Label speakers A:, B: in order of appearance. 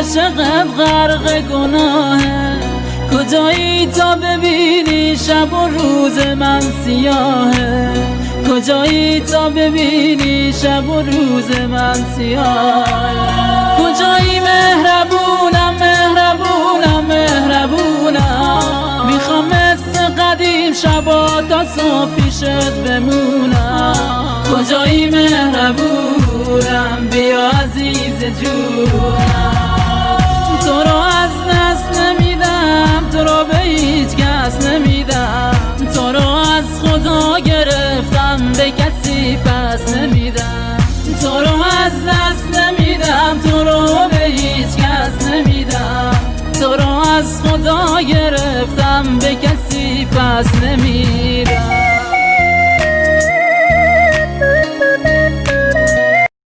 A: عاشقت غرق گناهه، کجایی تا ببینی شب و روز من سیاهه، کجایی تا ببینی شب و روز من سیاهه. کجایی مهربونم مهربونم مهربونم، میخوام مثل قدیم شبا تا صبح پیشت بمونم. کجایی مهربونم بیا عزیز جونم، تو رو از دست نمیدم، تو رو به هیچ کس نمیدم، تو رو از خدا گرفتم به کسی پس نمیدم، تو رو از دست نمیدم، تو رو به هیچ کس نمیدم، تو رو از خدا گرفتم به کسی پس نمیدم.